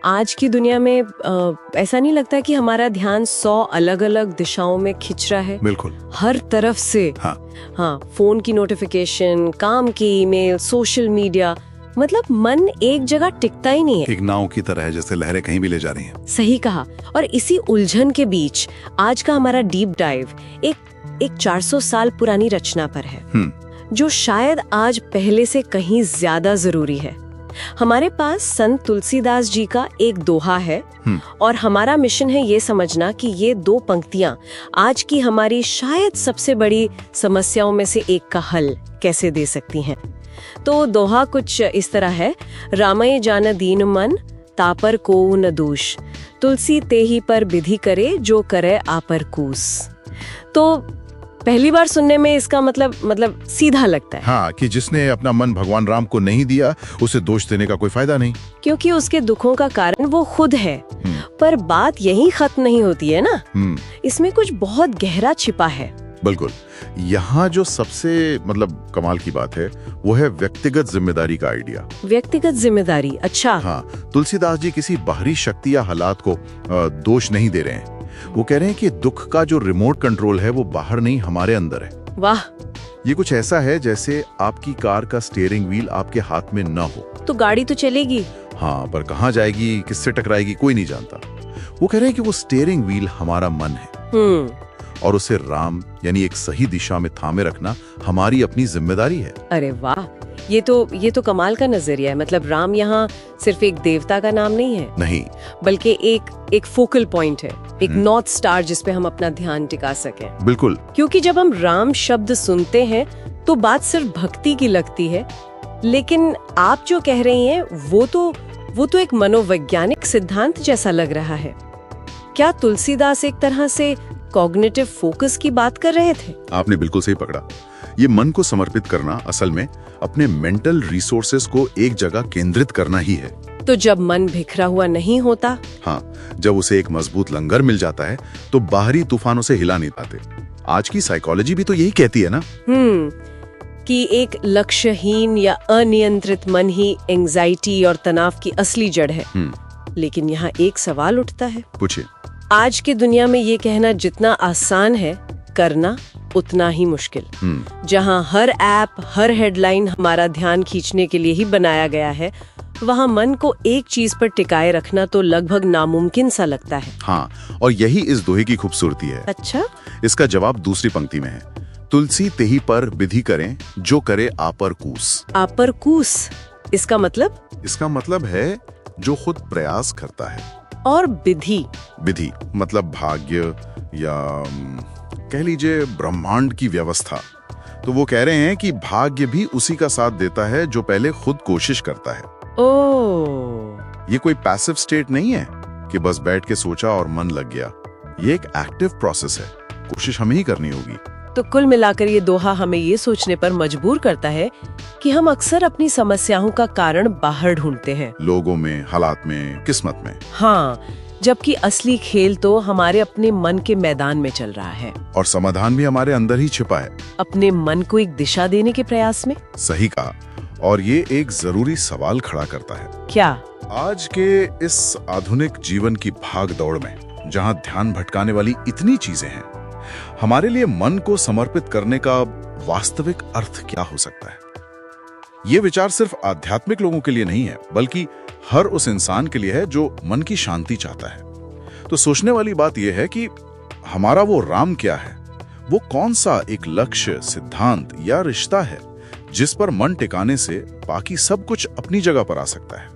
आज की दुनिया में ऐसा नहीं लगता कि हमारा ध्यान 100 अलग-अलग दिशाओं में खिंच रहा है? बिल्कुल। हर तरफ से। हाँ, फोन की नोटिफिकेशन, काम की ईमेल, सोशल मीडिया, मतलब मन एक जगह टिकता ही नहीं है। एक नाव की तरह है, जैसे लहरें कहीं भी ले जा रही हैं। सही कहा। और इसी उलझन के बीच आज का हमारा डीप डाइव एक 400 साल पुरानी रचना पर है, जो शायद आज पहले से कहीं ज्यादा जरूरी है। हमारे पास संत तुलसीदास जी का एक दोहा है और हमारा मिशन है ये समझना कि ये 2 पंक्तियां आज की हमारी शायद सबसे बड़ी समस्याओं में से एक का हल कैसे दे सकती हैं। तो दोहा कुछ इस तरह है, रामय जान दीन मन, तापर को न दोष, तुलसी तेही पर विधि करे, जो करे आपर कूस। तो पहली बार सुनने में इसका मतलब सीधा लगता है। हाँ, कि जिसने अपना मन भगवान राम को नहीं दिया, उसे दोष देने का कोई फायदा नहीं, क्योंकि उसके दुखों का कारण वो खुद है। पर बात यही खत्म नहीं होती है ना, इसमें कुछ बहुत गहरा छिपा है। बिल्कुल। यहाँ जो सबसे कमाल की बात है वो है व्यक्तिगत जिम्मेदारी का आइडिया। व्यक्तिगत जिम्मेदारी, अच्छा। हाँ, तुलसीदास जी किसी बाहरी शक्ति या हालात को दोष नहीं दे रहे हैं। वो कह रहे हैं कि दुख का जो रिमोट कंट्रोल है वो बाहर नहीं, हमारे अंदर है। वाह। ये कुछ ऐसा है जैसे आपकी कार का स्टीयरिंग व्हील आपके हाथ में न हो तो गाड़ी तो चलेगी। हाँ, पर कहाँ जाएगी, किससे टकराएगी, कोई नहीं जानता। वो कह रहे हैं कि वो स्टीयरिंग व्हील हमारा मन है और उसे राम यानी एक सही दिशा में थामे रखना हमारी अपनी जिम्मेदारी है। अरे वाह, ये तो कमाल का नजरिया है। मतलब राम यहाँ सिर्फ एक देवता का नाम नहीं है, नहीं, बल्कि एक फोकल पॉइंट है, एक नॉर्थ स्टार जिस पे हम अपना ध्यान टिका सकें। बिल्कुल। क्योंकि जब हम राम शब्द सुनते हैं तो बात सिर्फ भक्ति की लगती है, लेकिन आप जो कह रही हैं वो तो एक मनोवैज्ञानिक सिद्धांत जैसा लग रहा है। क्या तुलसीदास एक तरह से कॉग्निटिव फोकस की बात कर रहे थे? आपने बिल्कुल सही पकड़ा। ये मन को समर्पित करना असल में अपने मेंटल रिसोर्सेस को एक जगह केंद्रित करना ही है। तो जब मन बिखरा हुआ नहीं होता, हाँ, जब उसे एक मजबूत लंगर मिल जाता है तो बाहरी तूफानों से हिला नहीं पाते। आज की साइकोलॉजी भी तो यही कहती है ना, कि एक लक्ष्यहीन या अनियंत्रित मन ही एंजाइटी और तनाव की असली जड़ है। लेकिन यहाँ एक सवाल उठता है। पूछिए। आज की दुनिया में ये कहना जितना आसान है, करना उतना ही मुश्किल। जहाँ हर ऐप, हर हेडलाइन हमारा ध्यान खींचने के लिए ही बनाया गया है, वहाँ मन को एक चीज पर टिकाए रखना तो लगभग नामुमकिन सा लगता है। हाँ, और यही इस दोहे की खूबसूरती है। अच्छा। इसका जवाब दूसरी पंक्ति में है, तुलसी तेही पर विधि करें, जो करे आपर कूस। आपर कूस, इसका मतलब है जो खुद प्रयास करता है। और विधि मतलब भाग्य या कह लीजिए ब्रह्मांड की व्यवस्था। तो वो कह रहे हैं कि भाग्य भी उसी का साथ देता है जो पहले खुद कोशिश करता है। ओह। ये कोई पैसिव स्टेट नहीं है कि बस बैठ के सोचा और मन लग गया। ये एक एक्टिव प्रोसेस है, कोशिश हमें ही करनी होगी। तो कुल मिलाकर ये दोहा हमें ये सोचने पर मजबूर करता है कि हम अक्सर अपनी समस्याओं का कारण बाहर ढूंढते हैं, लोगों में, हालात में, किस्मत में। हाँ, जबकि असली खेल तो हमारे अपने मन के मैदान में चल रहा है। और समाधान भी हमारे अंदर ही छिपा है, अपने मन को एक दिशा देने के प्रयास में। सही कहा। और ये एक जरूरी सवाल खड़ा करता है। क्या? आज के इस आधुनिक जीवन की भाग दौड़ में, जहाँ ध्यान भटकाने वाली इतनी चीजें हैं, हमारे लिए मन को समर्पित करने का वास्तविक अर्थ क्या हो सकता है? ये विचार सिर्फ आध्यात्मिक लोगों के लिए नहीं है, बल्कि हर उस इंसान के लिए है जो मन की शांति चाहता है। तो सोचने वाली बात यह है कि हमारा वो राम क्या है? वो कौन सा एक लक्ष्य, सिद्धांत या रिश्ता है जिस पर मन टिकाने से बाकी सब कुछ अपनी जगह पर आ सकता है?